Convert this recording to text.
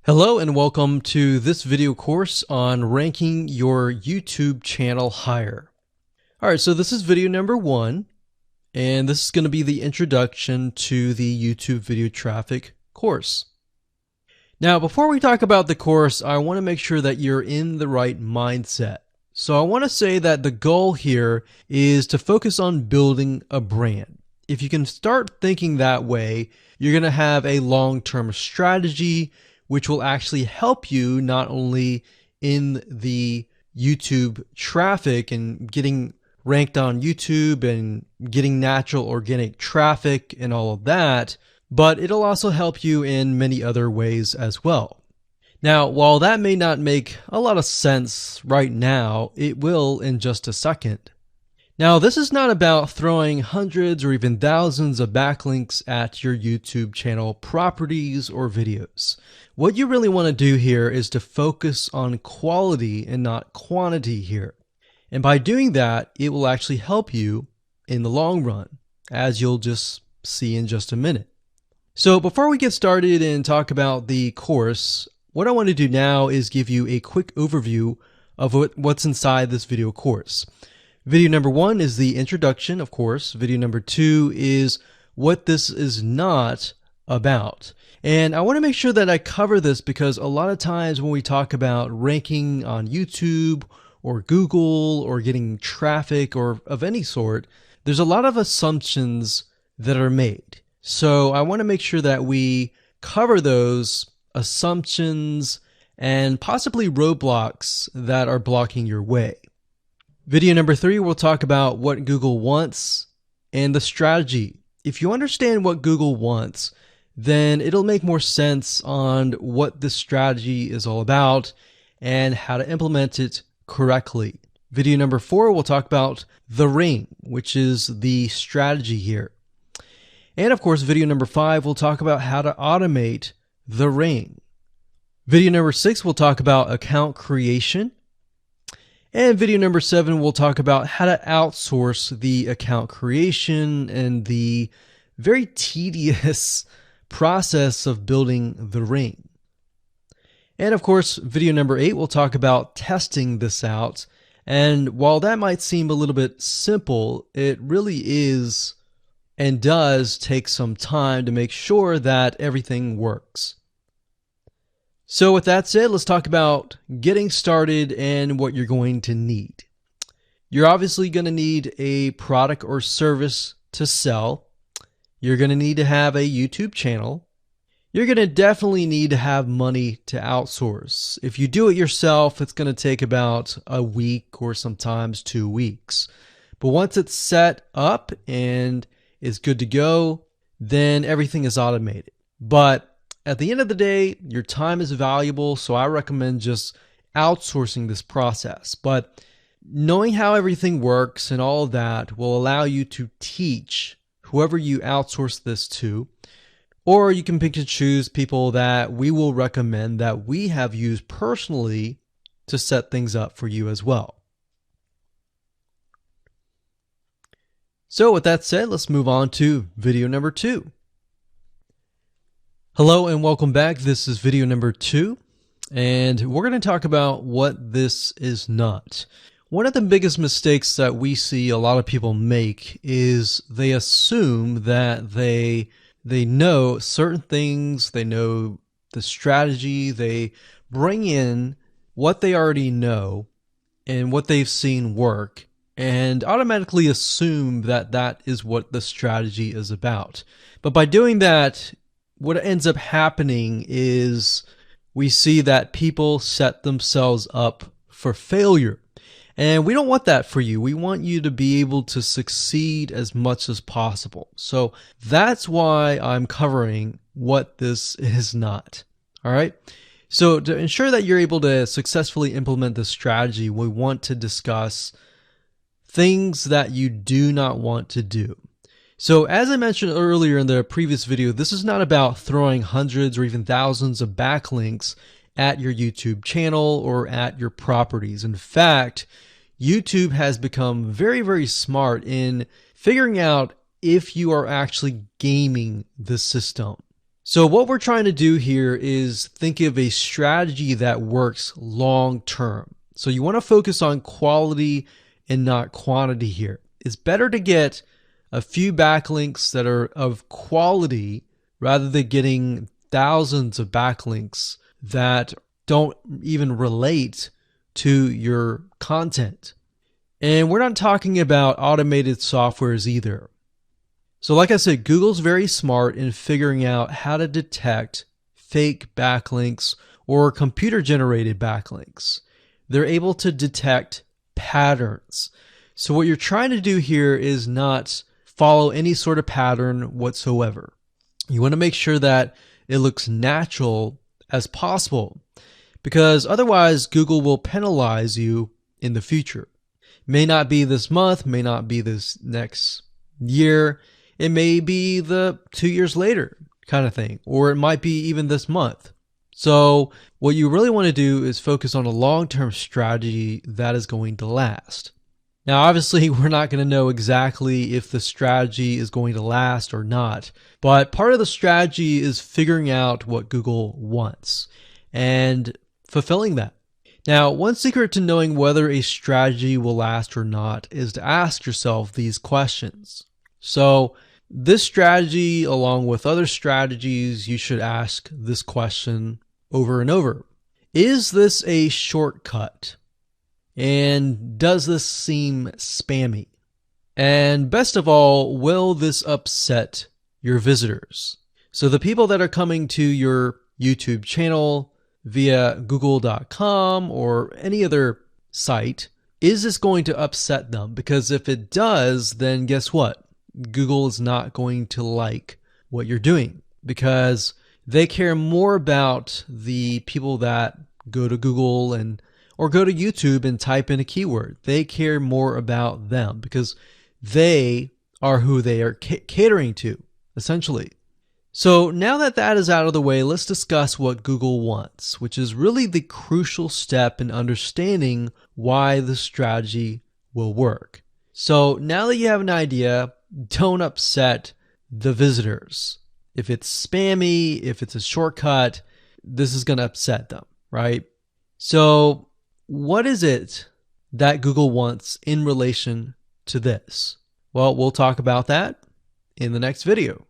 Hello and welcome to this video course on ranking your YouTube channel higher. Alright, so this is video number 1, and this is going to be the introduction to the YouTube video traffic course. Now, before we talk about the course, I want to make sure that you're in the right mindset. So I want to say that the goal here is to focus on building a brand. If you can start thinking that way, you're going to have a long-term strategy which will actually help you not only in the YouTube traffic and getting ranked on YouTube and getting natural organic traffic and all of that, but it'll also help you in many other ways as well. Now, while that may not make a lot of sense right now, it will in just a second. Now, this is not about throwing hundreds or even thousands of backlinks at your YouTube channel properties or videos. What you really want to do here is to focus on quality and not quantity here. And by doing that, it will actually help you in the long run, as you'll just see in just a minute. So before we get started and talk about the course, what I want to do now is give you a quick overview of what's inside this video course. Video number 1 is the introduction, of course. Video number 2 is what this is not about. And I want to make sure that I cover this because a lot of times when we talk about ranking on YouTube or Google or getting traffic or of any sort, there's a lot of assumptions that are made. So I want to make sure that we cover those assumptions and possibly roadblocks that are blocking your way. Video number 3, we'll talk about what Google wants and the strategy. If you understand what Google wants, then it'll make more sense on what this strategy is all about and how to implement it correctly. Video number 4, we'll talk about the ring, which is the strategy here. And of course, video number 5, we'll talk about how to automate the ring. Video number 6, we'll talk about account creation. And video number 7, we'll talk about how to outsource the account creation and the very tedious process of building the ring. And of course, video number 8, we'll talk about testing this out. And while that might seem a little bit simple, it really is and does take some time to make sure that everything works. So with that said, let's talk about getting started and what you're going to need. You're obviously going to need a product or service to sell. You're going to need to have a YouTube channel. You're going to definitely need to have money to outsource. If you do it yourself, it's going to take about a week or sometimes 2 weeks. But once it's set up and is good to go, then everything is automated. But at the end of the day, your time is valuable, so I recommend just outsourcing this process. But knowing how everything works and all of that will allow you to teach whoever you outsource this to, or you can pick and choose people that we will recommend that we have used personally to set things up for you as well. So with that said, let's move on to video number 2. Hello and welcome back. This is video number 2, and we're going to talk about what this is not. One of the biggest mistakes that we see a lot of people make is they assume that they know certain things, they know the strategy, they bring in what they already know and what they've seen work, and automatically assume that that is what the strategy is about. But by doing that, what ends up happening is we see that people set themselves up for failure. And we don't want that for you. We want you to be able to succeed as much as possible. So that's why I'm covering what this is not. All right. So to ensure that you're able to successfully implement this strategy, we want to discuss things that you do not want to do. So as I mentioned earlier in the previous video, this is not about throwing hundreds or even thousands of backlinks at your YouTube channel or at your properties. In fact, YouTube has become very, very smart in figuring out if you are actually gaming the system. So what we're trying to do here is think of a strategy that works long term. So you want to focus on quality and not quantity here. It's better to get a few backlinks that are of quality rather than getting thousands of backlinks that don't even relate to your content. And we're not talking about automated softwares either. So like I said, Google's very smart in figuring out how to detect fake backlinks or computer-generated backlinks. They're able to detect patterns. So what you're trying to do here is not follow any sort of pattern whatsoever. You want to make sure that it looks natural as possible, because otherwise Google will penalize you in the future. May not be this month, may not be this next year. It may be the 2 years later kind of thing, or it might be even this month. So what you really want to do is focus on a long-term strategy that is going to last. Now, obviously, we're not going to know exactly if the strategy is going to last or not, but part of the strategy is figuring out what Google wants and fulfilling that. Now, one secret to knowing whether a strategy will last or not is to ask yourself these questions. So this strategy, along with other strategies, you should ask this question over and over. Is this a shortcut? And does this seem spammy? And best of all, will this upset your visitors? So the people that are coming to your YouTube channel via google.com or any other site, is this going to upset them? Because if it does, then guess what? Google is not going to like what you're doing, because they care more about the people that go to Google or go to YouTube and type in a keyword. They care more about them because they are who they are catering to, essentially. So now that that is out of the way, let's discuss what Google wants, which is really the crucial step in understanding why the strategy will work. So now that you have an idea, don't upset the visitors. If it's spammy, if it's a shortcut, this is going to upset them, right? So what is it that Google wants in relation to this? Well, we'll talk about that in the next video.